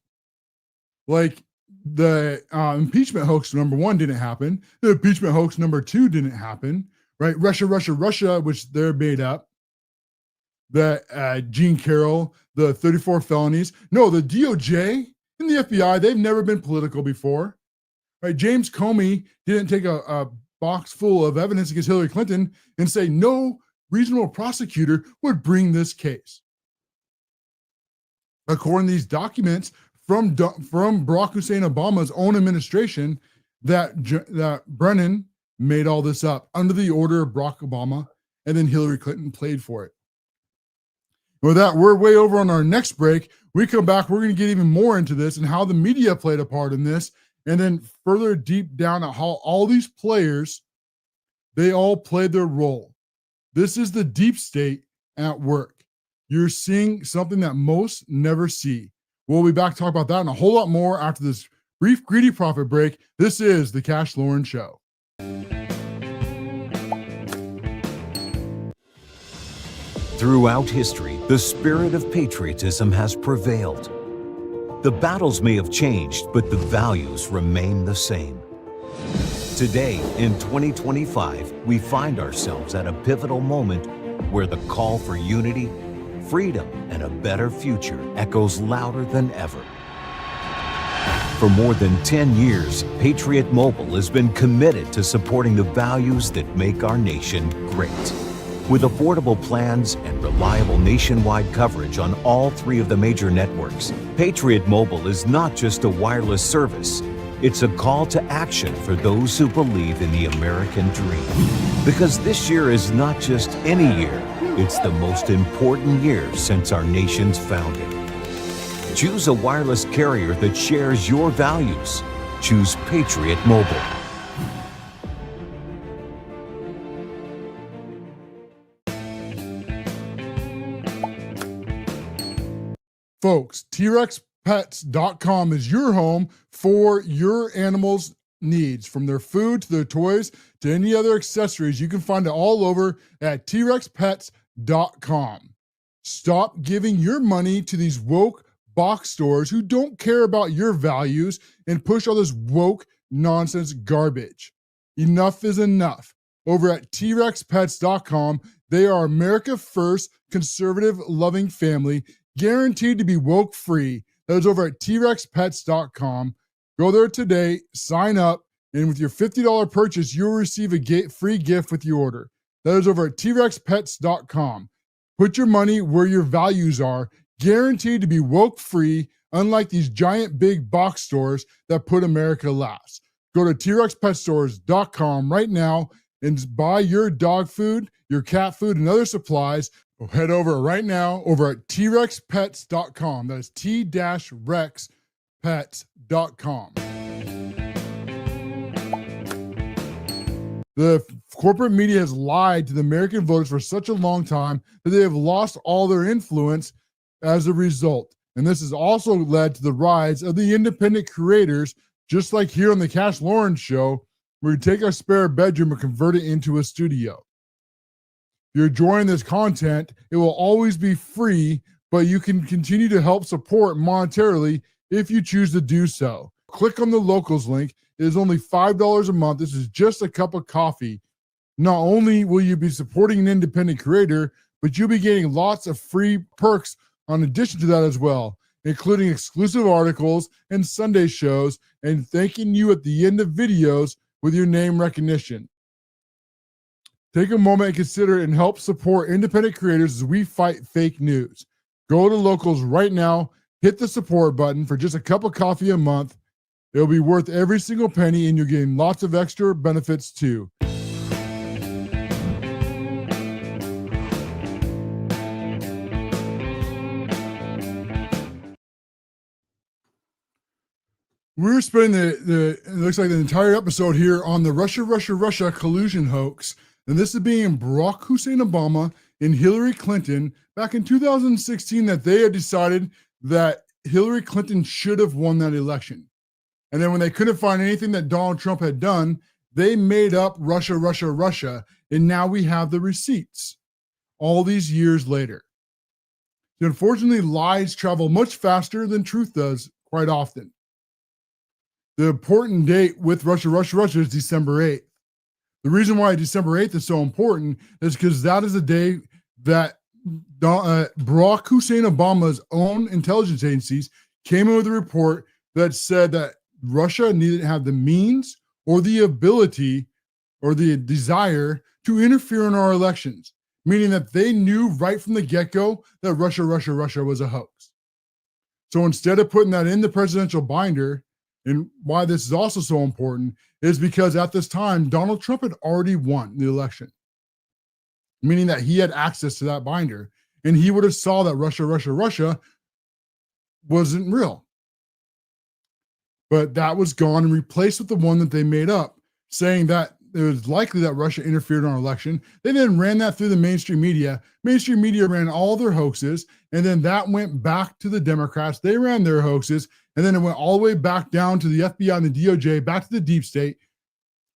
Like the impeachment hoax number 1 didn't happen. The impeachment hoax number 2 didn't happen, right? Russia, which they're made up. The Gene Carroll, the 34 felonies. No, the DOJ and the FBI, they've never been political before, right? James Comey didn't take a box full of evidence against Hillary Clinton and say no reasonable prosecutor would bring this case. According to these documents from Barack Hussein Obama's own administration, that Brennan made all this up under the order of Barack Obama, and then Hillary Clinton played for it. With that, we're way over on our next break. We come back, we're going to get even more into this and how the media played a part in this, and then further deep down at how all these players, they all played their role. This is the deep state at work. You're seeing something that most never see. We'll be back to talk about that and a whole lot more after this brief greedy profit break. This is the Cash Loren Show. Throughout history, the spirit of patriotism has prevailed. The battles may have changed, but the values remain the same. Today, in 2025, we find ourselves at a pivotal moment where the call for unity, freedom, and a better future echoes louder than ever. For more than 10 years, Patriot Mobile has been committed to supporting the values that make our nation great. With affordable plans and reliable nationwide coverage on all 3 of the major networks, Patriot Mobile is not just a wireless service. It's a call to action for those who believe in the American dream. Because this year is not just any year, it's the most important year since our nation's founding. Choose a wireless carrier that shares your values. Choose Patriot Mobile. Folks, TRexPets.com is your home for your animals' needs, from their food to their toys to any other accessories. You can find it all over at TRexPets.com. Stop giving your money to these woke box stores who don't care about your values and push all this woke nonsense garbage. Enough is enough. Over at TRexPets.com, they are America First, conservative, loving family, guaranteed to be woke free. That is over at trexpets.com. Go there today, sign up, and with your $50 purchase, you'll receive a free gift with your order. That is over at trexpets.com. Put your money where your values are, guaranteed to be woke free, unlike these giant big box stores that put America last. Go to trexpetstores.com right now and buy your dog food, your cat food, and other supplies. Head over right now over at trexpets.com. That is t-rexpets.com. The corporate media has lied to the American voters for such a long time that they have lost all their influence as a result. And this has also led to the rise of the independent creators, just like here on the CASHLOREN show, where we take our spare bedroom and convert it into a studio. If you're enjoying this content, it will always be free, but you can continue to help support monetarily if you choose to do so. Click on the locals link. It is only $5 a month. This is just a cup of coffee. Not only will you be supporting an independent creator, but you'll be getting lots of free perks in addition to that as well, including exclusive articles and Sunday shows, and thanking you at the end of videos with your name recognition. Take a moment and consider and help support independent creators as we fight fake news. Go to locals right now, hit the support button for just a cup of coffee a month. It'll be worth every single penny, and you're getting lots of extra benefits too. We're spending it looks like the entire episode here on the Russia collusion hoax. And this is being Barack Hussein Obama and Hillary Clinton back in 2016, that they had decided that Hillary Clinton should have won that election. And then when they couldn't find anything that Donald Trump had done, they made up Russia. And now we have the receipts all these years later. Unfortunately, lies travel much faster than truth does quite often. The important date with Russia is December 8th. The reason why December 8th is so important is because that is the day that Barack Hussein Obama's own intelligence agencies came in with a report that said that Russia needed to have the means or the ability or the desire to interfere in our elections, meaning that they knew right from the get-go that Russia was a hoax. So instead of putting that in the presidential binder, and why this is also so important is because at this time, Donald Trump had already won the election, meaning that he had access to that binder, and he would have saw that Russia wasn't real. But that was gone and replaced with the one that they made up, saying that it was likely that Russia interfered in our election. They then ran that through the mainstream media. Mainstream media ran all their hoaxes, and then that went back to the Democrats. They ran their hoaxes, and then it went all the way back down to the FBI and the DOJ, back to the deep state,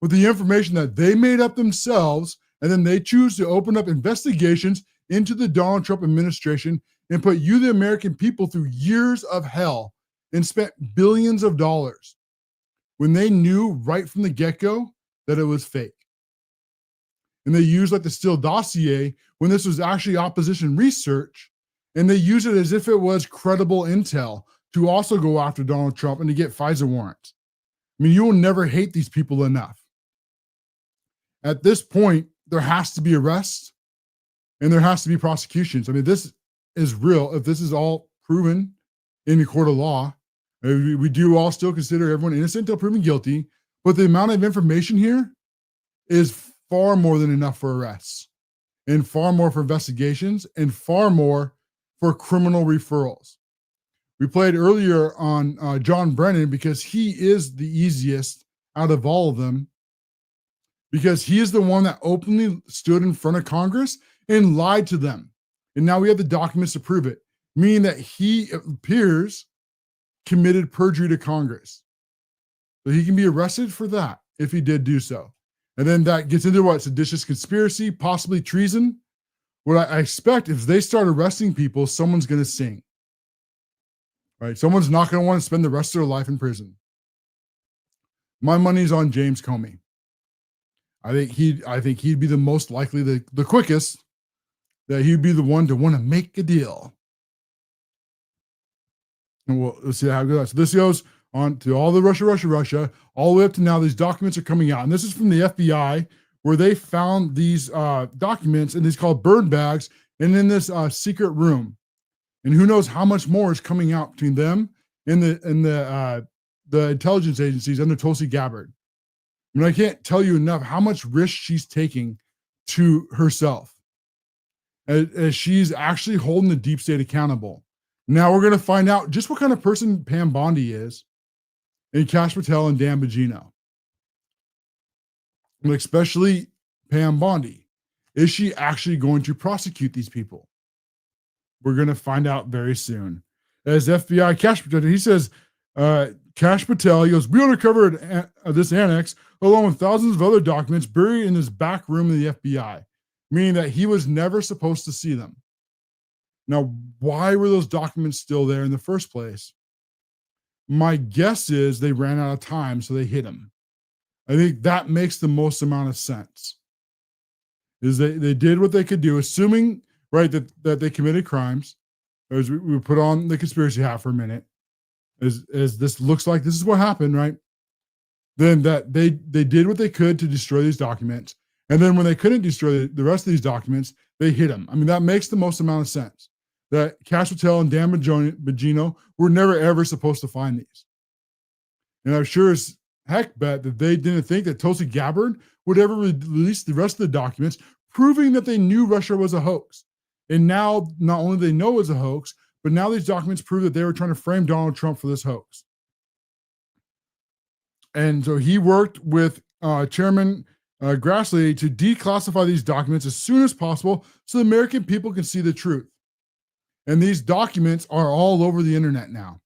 with the information that they made up themselves, and then they choose to open up investigations into the Donald Trump administration and put you, the American people, through years of hell and spent billions of dollars when they knew right from the get-go that it was fake. And they used like the Steele dossier when this was actually opposition research, and they use it as if it was credible intel to also go after Donald Trump and to get FISA warrants. I mean, you will never hate these people enough. At this point, there has to be arrests and there has to be prosecutions. I mean, this is real. If this is all proven in the court of law, we do all still consider everyone innocent until proven guilty, but the amount of information here is far more than enough for arrests and far more for investigations and far more for criminal referrals. We played earlier on John Brennan because he is the easiest out of all of them, because he is the one that openly stood in front of Congress and lied to them. And now we have the documents to prove it, meaning that he appears committed perjury to Congress. So he can be arrested for that if he did do so. And then that gets into what? Seditious conspiracy, possibly treason. What I expect is they start arresting people, someone's going to sing. Right? Someone's not going to want to spend the rest of their life in prison. My money's on James Comey. I think he'd be the most likely, the quickest, that he'd be the one to want to make a deal. And let's see how it goes. So this goes on to all the Russia, all the way up to now. These documents are coming out. And this is from the FBI, where they found these documents in these called burn bags and in this secret room. And who knows how much more is coming out between them and the intelligence agencies under Tulsi Gabbard. I mean, I can't tell you enough how much risk she's taking to herself as she's actually holding the deep state accountable. Now we're going to find out just what kind of person Pam Bondi is, and Kash Patel and Dan Bongino. And especially Pam Bondi. Is she actually going to prosecute these people? We're going to find out very soon. As FBI Kash Patel, he says, Kash Patel, he goes, we uncovered this annex along with thousands of other documents buried in this back room of the FBI, meaning that he was never supposed to see them. Now, why were those documents still there in the first place? My guess is they ran out of time, so they hid him. I think that makes the most amount of sense. Is they did what they could do, assuming, right, that they committed crimes. As we put on the conspiracy hat for a minute, as this looks like this is what happened, right? Then that they did what they could to destroy these documents. And then when they couldn't destroy the rest of these documents, they hid them. I mean, that makes the most amount of sense. That Kash Patel and Dan Bongino were never, ever supposed to find these. And I'm sure as heck bet that they didn't think that Tulsi Gabbard would ever release the rest of the documents, proving that they knew Russia was a hoax. And now, not only they know it's a hoax, but now these documents prove that they were trying to frame Donald Trump for this hoax. And so he worked with Chairman Grassley to declassify these documents as soon as possible so the American people can see the truth. And these documents are all over the internet now.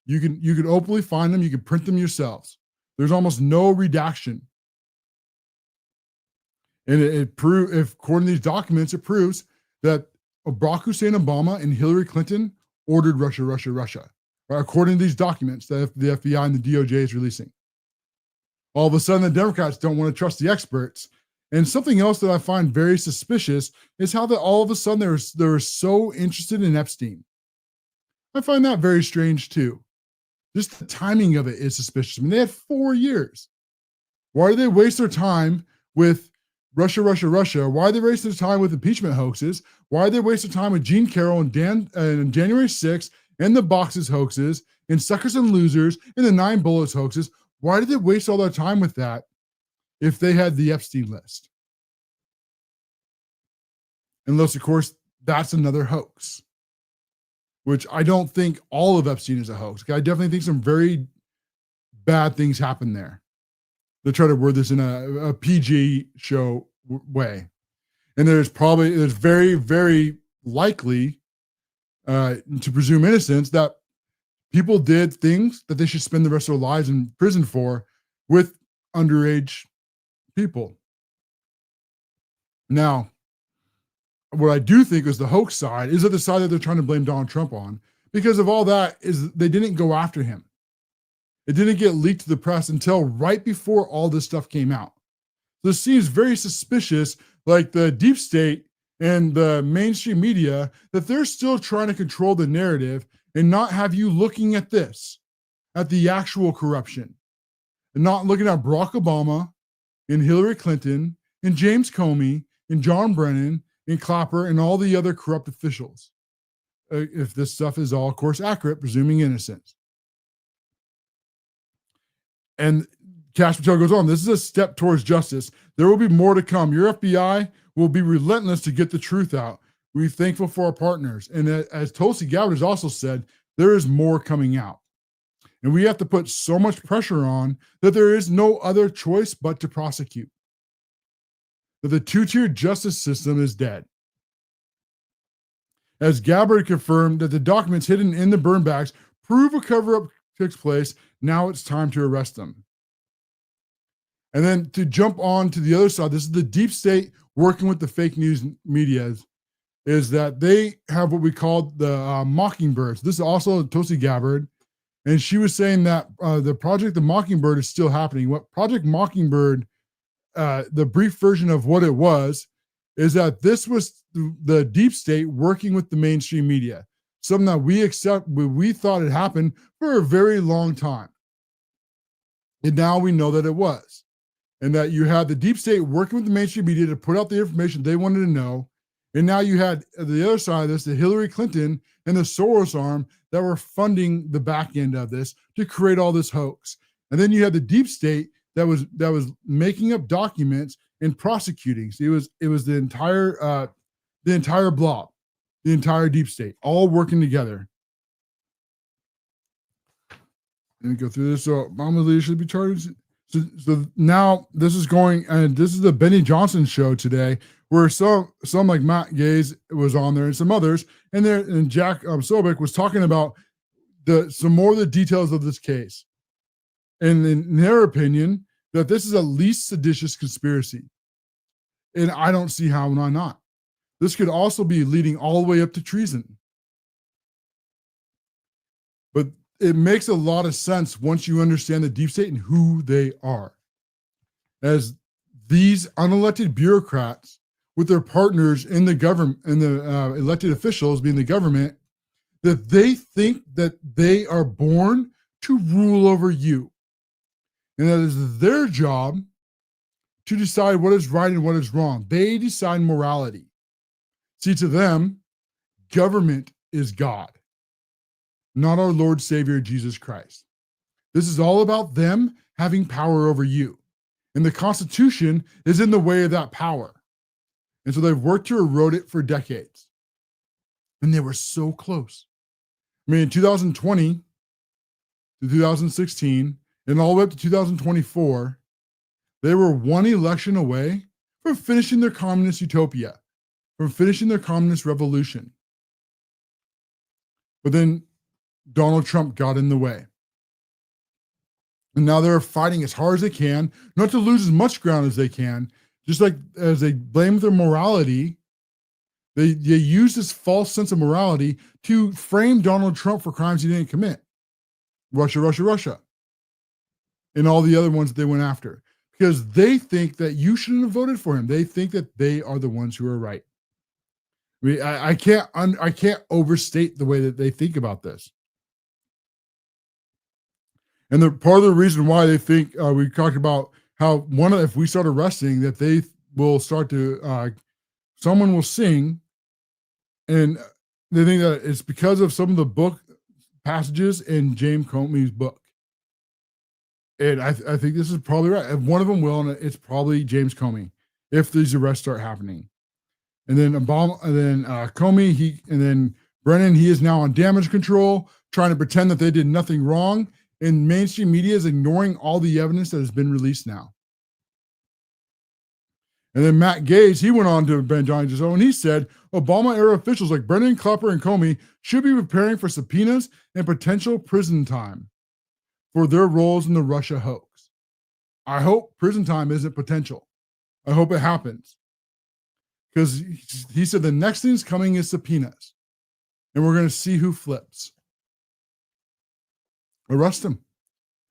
You can openly find them. You can print them yourselves. There's almost no redaction. And it proves, if according to these documents, it proves that Barack Hussein Obama and Hillary Clinton ordered Russia, right? According to these documents that the FBI and the DOJ is releasing. All of a sudden, the Democrats don't want to trust the experts. And something else that I find very suspicious is how that all of a sudden they were so interested in Epstein. I find that very strange too. Just the timing of it is suspicious. I mean, they had 4 years. Why do they waste their time with Russia? Why do they waste their time with impeachment hoaxes? Why do they waste their time with Gene Carroll and January 6th and the boxes hoaxes and suckers and losers and the 9 bullets hoaxes? Why did they waste all their time with that if they had the Epstein list? Unless, of course, that's another hoax, which I don't think all of Epstein is a hoax. I definitely think some very bad things happen there. They try to word this in a PG show way. And there's very, very likely to presume innocence that people did things that they should spend the rest of their lives in prison for with underage people. Now, what I do think is the hoax side is that the side that they're trying to blame Donald Trump on, because of all that, is they didn't go after him. It didn't get leaked to the press until right before all this stuff came out. So this seems very suspicious, like the deep state and the mainstream media, that they're still trying to control the narrative and not have you looking at this, at the actual corruption, and not looking at Barack Obama and Hillary Clinton and James Comey and John Brennan and Clapper and all the other corrupt officials. If this stuff is all, of course, accurate, presuming innocence. And Kash Patel goes on, this is a step towards justice. There will be more to come. Your FBI will be relentless to get the truth out. We're thankful for our partners. And as Tulsi Gabbard has also said, there is more coming out. And we have to put so much pressure on that there is no other choice but to prosecute. That the two-tier justice system is dead. As Gabbard confirmed that the documents hidden in the burn bags prove a cover-up takes place, now it's time to arrest them. And then to jump on to the other side, this is the deep state working with the fake news media, is that they have what we call the Mockingbirds. This is also Tulsi Gabbard. And she was saying that the Project the Mockingbird is still happening. What Project Mockingbird, the brief version of what it was, is that this was the deep state working with the mainstream media. something that we thought had happened for a very long time. And now we know that it was. And that you had the deep state working with the mainstream media to put out the information they wanted to know. And now you had the other side of this, the Hillary Clinton and the Soros arm that were funding the back end of this to create all this hoax. And then you had the deep state that was making up documents and prosecuting. So it was the entire blob, the entire deep state, all working together. Let me go through this. So Mama Leader should be charged. So now this is going, and this is the Benny Johnson show today, where some like Matt Gaze was on there and some others, and Jack Sobek was talking about some more of the details of this case, and in their opinion that this is a least seditious conspiracy, and I don't see how why not. This could also be leading all the way up to treason, but it makes a lot of sense once you understand the deep state and who they are. As these unelected bureaucrats with their partners in the government and the elected officials being the government, that they think that they are born to rule over you. And that is their job to decide what is right and what is wrong. They decide morality. See, to them, government is God, not our Lord Savior, Jesus Christ. This is all about them having power over you. And the Constitution is in the way of that power. And so they've worked to erode it for decades. And they were so close. I mean, in 2020 to 2016, and all the way up to 2024, they were one election away from finishing their communist utopia, from finishing their communist revolution. But then Donald Trump got in the way. And now they're fighting as hard as they can, not to lose as much ground as they can, just like as they blame their morality. They use this false sense of morality to frame Donald Trump for crimes he didn't commit. Russia, Russia, Russia. And all the other ones that they went after. Because they think that you shouldn't have voted for him. They think that they are the ones who are right. I mean, I can't overstate the way that they think about this. And the part of the reason why they think we talked about how if we start arresting, that they will start to someone will sing, and they think that it's because of some of the book passages in James Comey's book. And I think this is probably right. If one of them will, and it's probably James Comey, if these arrests start happening. And then Comey, and then Brennan, he is now on damage control, trying to pretend that they did nothing wrong. And mainstream media is ignoring all the evidence that has been released now. And then Matt Gaetz, he went on to Ben Johnson's show, and he said Obama-era officials like Brennan, Clapper, and Comey should be preparing for subpoenas and potential prison time for their roles in the Russia hoax. I hope prison time isn't potential. I hope it happens. Because he said the next thing's coming is subpoenas. And we're going to see who flips. Arrest him.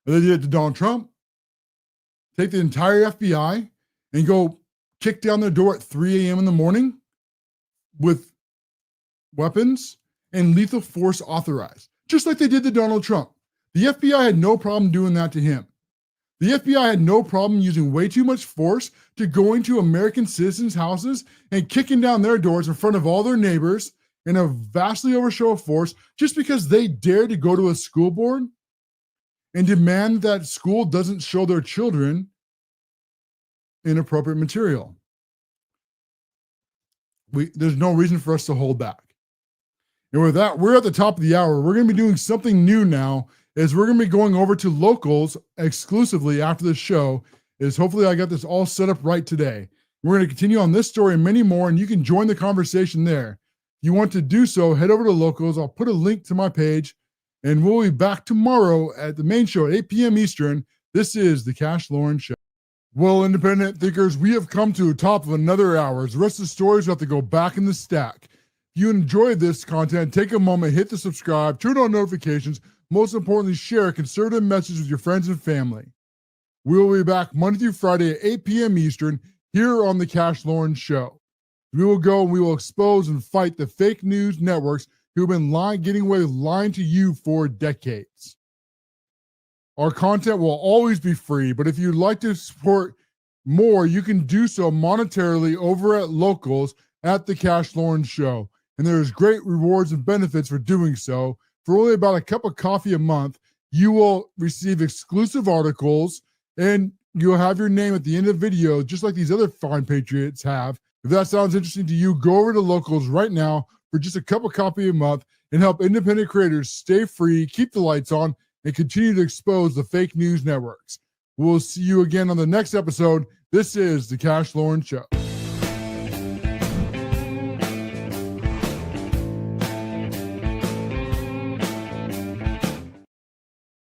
And they did it to Donald Trump. Take the entire FBI and go kick down their door at 3 a.m. in the morning with weapons and lethal force authorized. Just like they did to Donald Trump. The FBI had no problem doing that to him. The FBI had no problem using way too much force to go into American citizens' houses and kicking down their doors in front of all their neighbors in a vastly overshow of force just because they dared to go to a school board and demand that school doesn't show their children inappropriate material. There's no reason for us to hold back. And with that, we're at the top of the hour. We're going to be doing something new now, is we're going to be going over to locals exclusively after the show. Is hopefully I got this all set up right today. We're going to continue on this story and many more, and you can join the conversation there. If you want to do so, head over to locals. I'll put a link to my page, and we'll be back tomorrow at the main show at 8 p.m. Eastern. This is the Cash Loren Show. Well, independent thinkers, we have come to the top of another hour. The rest of the stories have to go back in the stack. If you enjoyed this content, take a moment, hit the subscribe, turn on notifications. Most importantly, share a conservative message with your friends and family. We will be back Monday through Friday at 8 p.m. Eastern here on the Cash Loren Show. We will go and we will expose and fight the fake news networks who've been getting away with lying to you for decades. Our content will always be free, but if you'd like to support more, you can do so monetarily over at Locals at the Cash Loren Show. And there's great rewards and benefits for doing so. For only about a cup of coffee a month, you will receive exclusive articles and you'll have your name at the end of the video, just like these other fine Patriots have. If that sounds interesting to you, go over to Locals right now for just a cup of coffee a month and help independent creators stay free, keep the lights on, and continue to expose the fake news networks. We'll see you again on the next episode. This is the Cash Loren Show.